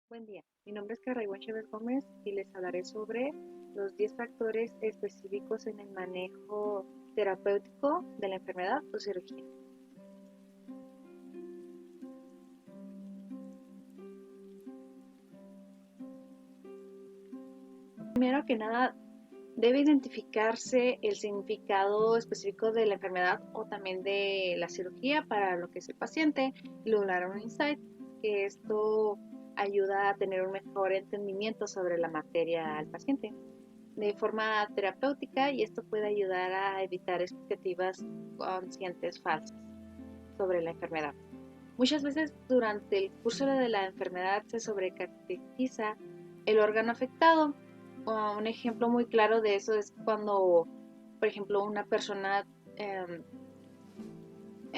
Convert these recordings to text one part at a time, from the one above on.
Buen día, mi nombre es Carraigüen Chévez Gómez y les hablaré sobre los 10 factores específicos en el manejo terapéutico de la enfermedad o cirugía. Primero que nada, debe identificarse el significado específico de la enfermedad o también de la cirugía para lo que es el paciente y lograr un insight, que esto ayuda a tener un mejor entendimiento sobre la materia al paciente de forma terapéutica, y esto puede ayudar a evitar expectativas conscientes falsas sobre la enfermedad. Muchas veces durante el curso de la enfermedad se sobrecaracteriza el órgano afectado. Un ejemplo muy claro de eso es cuando, por ejemplo, una persona eh,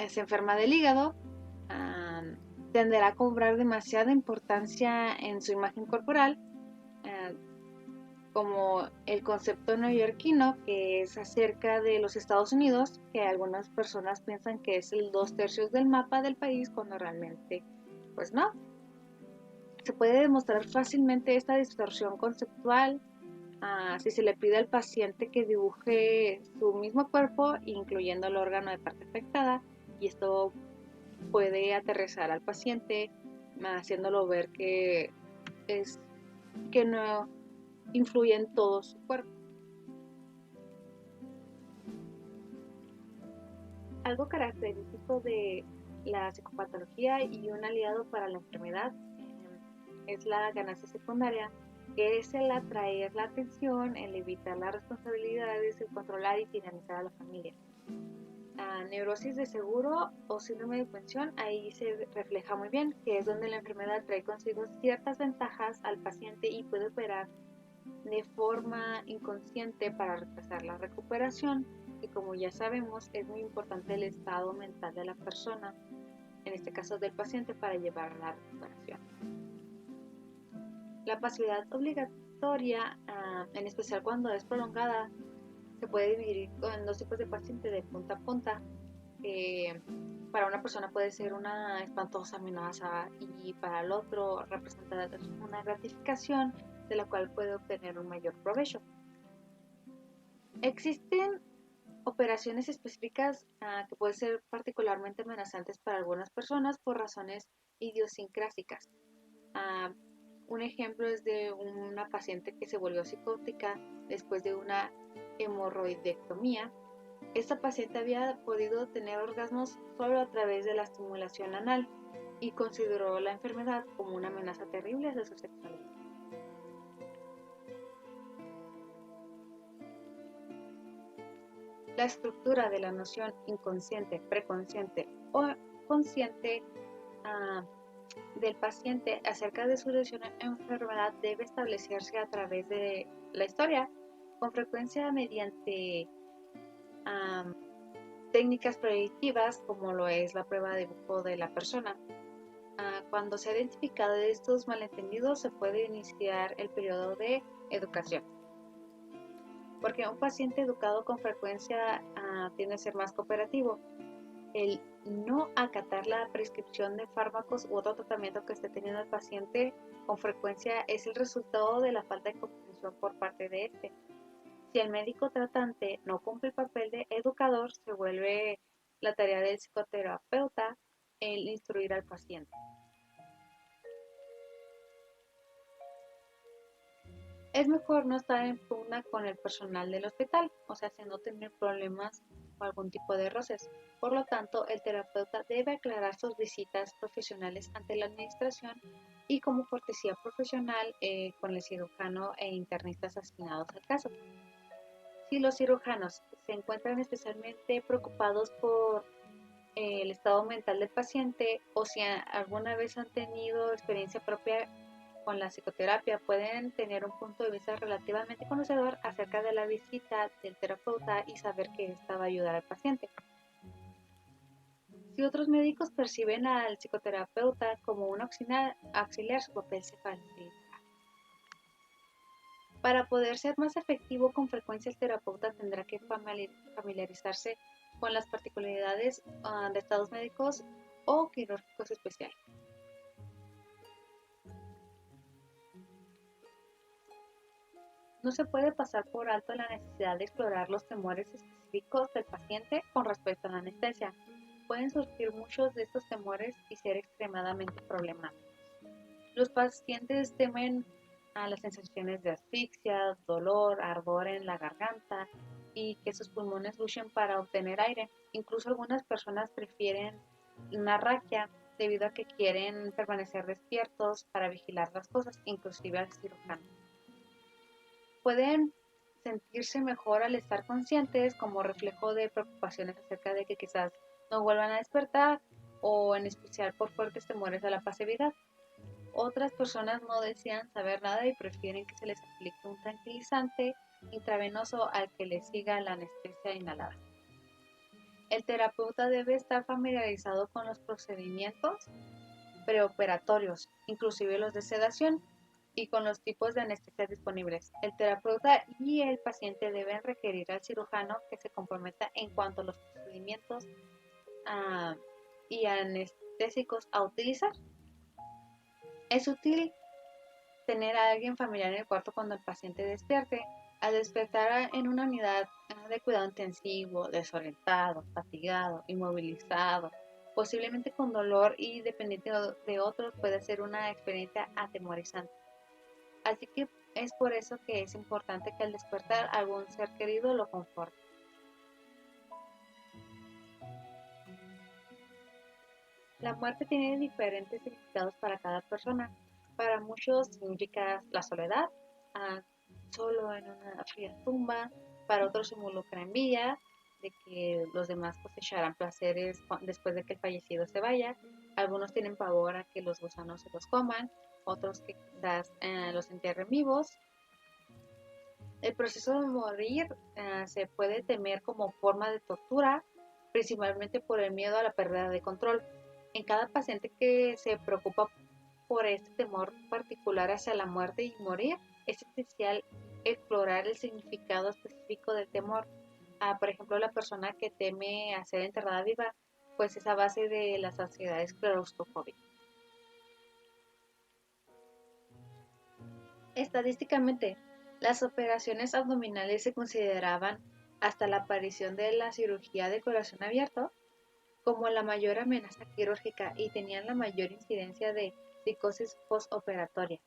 se enferma del hígado, eh, tenderá a cobrar demasiada importancia en su imagen corporal, eh, como el concepto neoyorquino, que es acerca de los Estados Unidos, que algunas personas piensan que es el 2/3 del mapa del país, cuando realmente, pues no. Se puede demostrar fácilmente esta distorsión conceptual si se le pide al paciente que dibuje su mismo cuerpo, incluyendo el órgano de parte afectada, y esto puede aterrizar al paciente, haciéndolo ver es, que no influye en todo su cuerpo. Algo característico de la psicopatología y un aliado para la enfermedad es la ganancia secundaria, que es el atraer la atención, el evitar las responsabilidades, el controlar y tiranizar a la familia. Neurosis de seguro o síndrome de pensión, ahí se refleja muy bien, que es donde la enfermedad trae consigo ciertas ventajas al paciente y puede operar de forma inconsciente para retrasar la recuperación, y como ya sabemos es muy importante el estado mental de la persona, en este caso del paciente, para llevar a la recuperación. La pasividad obligatoria, en especial cuando es prolongada, se puede dividir en dos tipos de paciente de punta a punta, que para una persona puede ser una espantosa amenaza y para el otro representa una gratificación de la cual puede obtener un mayor provecho. Existen operaciones específicas que pueden ser particularmente amenazantes para algunas personas por razones idiosincrásicas. Uh, un ejemplo es de una paciente que se volvió psicótica después de una hemorroidectomía. Esta paciente había podido tener orgasmos solo a través de la estimulación anal y consideró la enfermedad como una amenaza terrible de su sexualidad. La estructura de la noción inconsciente, preconsciente o consciente uh, del paciente acerca de su enfermedad debe establecerse a través de la historia, con frecuencia mediante um, técnicas predictivas como lo es la prueba de dibujo de la persona. Cuando se ha identificado estos malentendidos, se puede iniciar el periodo de educación, porque un paciente educado con frecuencia tiende a ser más cooperativo. El no acatar la prescripción de fármacos u otro tratamiento que esté teniendo el paciente con frecuencia es el resultado de la falta de comprensión por parte de este. Si el médico tratante no cumple el papel de educador, se vuelve la tarea del psicoterapeuta el instruir al paciente. Es mejor no estar en pugna con el personal del hospital, o sea, si no tener problemas o algún tipo de roces. Por lo tanto, el terapeuta debe aclarar sus visitas profesionales ante la administración y como cortesía profesional con el cirujano e internistas asignados al caso. Si los cirujanos se encuentran especialmente preocupados por el estado mental del paciente, o si alguna vez han tenido experiencia propia con la psicoterapia, pueden tener un punto de vista relativamente conocedor acerca de la visita del terapeuta y saber que esta va a ayudar al paciente. Si otros médicos perciben al psicoterapeuta como un auxiliar, su papel se facilita. Para poder ser más efectivo, con frecuencia el terapeuta tendrá que familiarizarse con las particularidades de estados médicos o quirúrgicos especiales. No se puede pasar por alto la necesidad de explorar los temores específicos del paciente con respecto a la anestesia. Pueden surgir muchos de estos temores y ser extremadamente problemáticos. Los pacientes temen a las sensaciones de asfixia, dolor, ardor en la garganta y que sus pulmones luchen para obtener aire. Incluso algunas personas prefieren una raquia debido a que quieren permanecer despiertos para vigilar las cosas, inclusive al cirujano. Pueden sentirse mejor al estar conscientes como reflejo de preocupaciones acerca de que quizás no vuelvan a despertar o en especial por fuertes temores a la pasividad. Otras personas no desean saber nada y prefieren que se les aplique un tranquilizante intravenoso al que les siga la anestesia inhalada. El terapeuta debe estar familiarizado con los procedimientos preoperatorios, inclusive los de sedación, y con los tipos de anestesia disponibles. El terapeuta y el paciente deben requerir al cirujano que se comprometa en cuanto a los procedimientos y anestésicos a utilizar. Es útil tener a alguien familiar en el cuarto cuando el paciente despierte. Al despertar en una unidad de cuidado intensivo, desorientado, fatigado, inmovilizado, posiblemente con dolor y dependiente de otros, puede ser una experiencia atemorizante. Así que es por eso que es importante que al despertar algún ser querido lo conforte. La muerte tiene diferentes significados para cada persona. Para muchos significa la soledad, ah, solo en una fría tumba. Para otros involucra envidia, de que los demás cosecharán placeres después de que el fallecido se vaya. Algunos tienen pavor a que los gusanos se los coman, otros que quizás los entierren vivos. El proceso de morir se puede temer como forma de tortura, principalmente por el miedo a la pérdida de control. En cada paciente que se preocupa por este temor particular hacia la muerte y morir, es esencial explorar el significado específico del temor. Por ejemplo, la persona que teme a ser enterrada viva, pues es a base de las ansiedades claustrofóbicas. Estadísticamente, las operaciones abdominales se consideraban, hasta la aparición de la cirugía de corazón abierto, como la mayor amenaza quirúrgica y tenían la mayor incidencia de psicosis postoperatoria.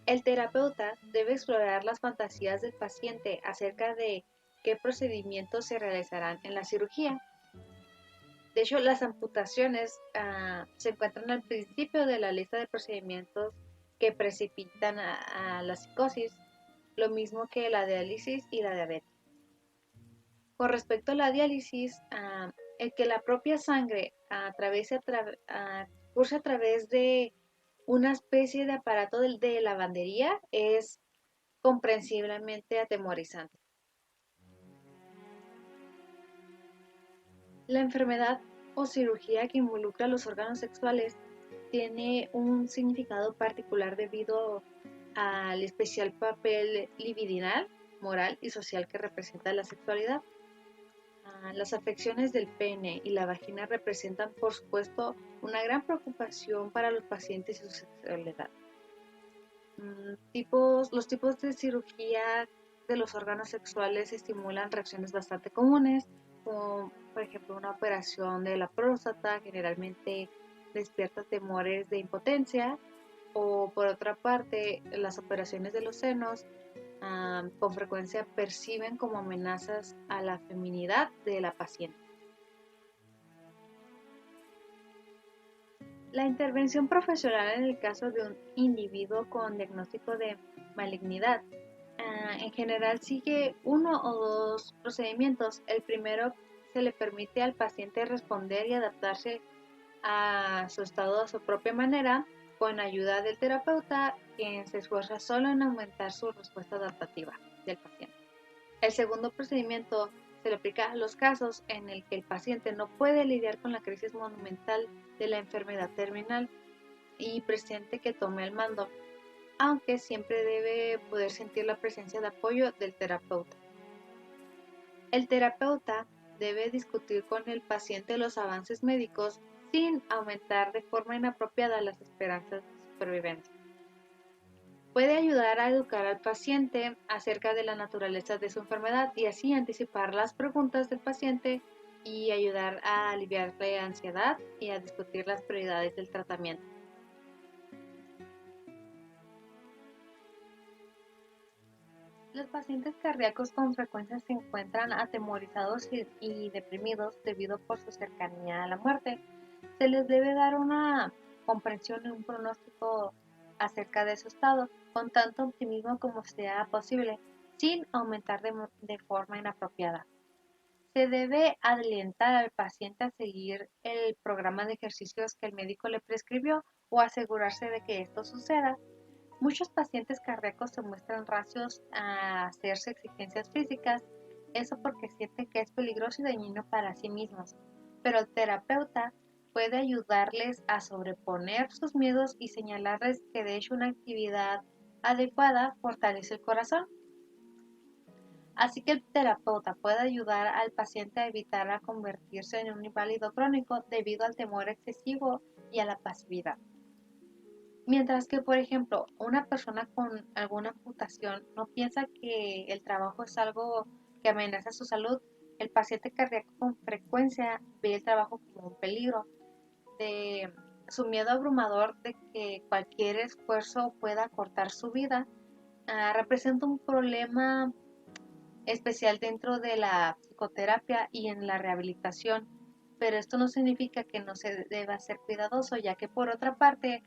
El terapeuta debe explorar las fantasías del paciente acerca de qué procedimientos se realizarán en la cirugía. De hecho, las amputaciones se encuentran al principio de la lista de procedimientos que precipitan a la psicosis, lo mismo que la diálisis y la diabetes. Con respecto a la diálisis, el que la propia sangre curse a través de una especie de aparato de lavandería es comprensiblemente atemorizante. La enfermedad o cirugía que involucra los órganos sexuales tiene un significado particular debido al especial papel libidinal, moral y social que representa la sexualidad. Las afecciones del pene y la vagina representan, por supuesto, una gran preocupación para los pacientes y su sexualidad. Los tipos de cirugía de los órganos sexuales estimulan reacciones bastante comunes, como por ejemplo una operación de la próstata generalmente despierta temores de impotencia, o por otra parte las operaciones de los senos con frecuencia perciben como amenazas a la feminidad de la paciente. La intervención profesional en el caso de un individuo con diagnóstico de malignidad en general sigue uno o dos procedimientos. El primero se le permite al paciente responder y adaptarse a su estado a su propia manera con ayuda del terapeuta, quien se esfuerza solo en aumentar su respuesta adaptativa del paciente. El segundo procedimiento se le aplica a los casos en el que el paciente no puede lidiar con la crisis monumental de la enfermedad terminal y presiente que tome el mando, aunque siempre debe poder sentir la presencia de apoyo del terapeuta. El terapeuta debe discutir con el paciente los avances médicos sin aumentar de forma inapropiada las esperanzas de supervivencia. Puede ayudar a educar al paciente acerca de la naturaleza de su enfermedad y así anticipar las preguntas del paciente y ayudar a aliviarle la ansiedad y a discutir las prioridades del tratamiento. Los pacientes cardíacos con frecuencia se encuentran atemorizados y deprimidos debido por su cercanía a la muerte. Se les debe dar una comprensión y un pronóstico acerca de su estado, con tanto optimismo como sea posible, sin aumentar de forma inapropiada. Se debe alentar al paciente a seguir el programa de ejercicios que el médico le prescribió o asegurarse de que esto suceda. Muchos pacientes cardíacos se muestran reacios a hacerse exigencias físicas, eso porque sienten que es peligroso y dañino para sí mismos. Pero el terapeuta puede ayudarles a sobreponer sus miedos y señalarles que de hecho una actividad adecuada fortalece el corazón. Así que el terapeuta puede ayudar al paciente a evitar a convertirse en un inválido crónico debido al temor excesivo y a la pasividad. Mientras que, por ejemplo, una persona con alguna amputación no piensa que el trabajo es algo que amenaza su salud, el paciente cardíaco con frecuencia ve el trabajo como un peligro. De su miedo abrumador de que cualquier esfuerzo pueda cortar su vida, representa un problema especial dentro de la psicoterapia y en la rehabilitación, pero esto no significa que no se deba ser cuidadoso, ya que por otra parte,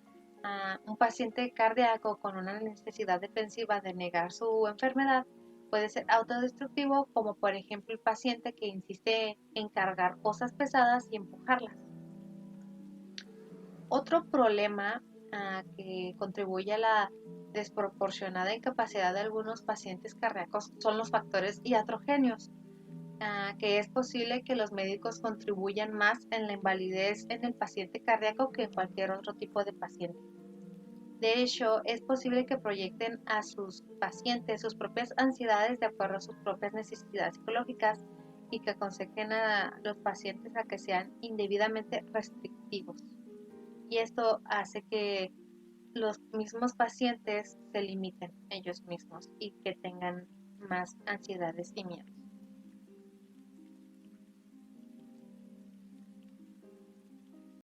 un paciente cardíaco con una necesidad defensiva de negar su enfermedad puede ser autodestructivo, como por ejemplo el paciente que insiste en cargar cosas pesadas y empujarlas. Otro problema que contribuye a la desproporcionada incapacidad de algunos pacientes cardíacos son los factores iatrogéneos, que es posible que los médicos contribuyan más en la invalidez en el paciente cardíaco que en cualquier otro tipo de paciente. De hecho, es posible que proyecten a sus pacientes sus propias ansiedades de acuerdo a sus propias necesidades psicológicas y que aconsejen a los pacientes a que sean indebidamente restrictivos. Y esto hace que los mismos pacientes se limiten ellos mismos y que tengan más ansiedades y miedos.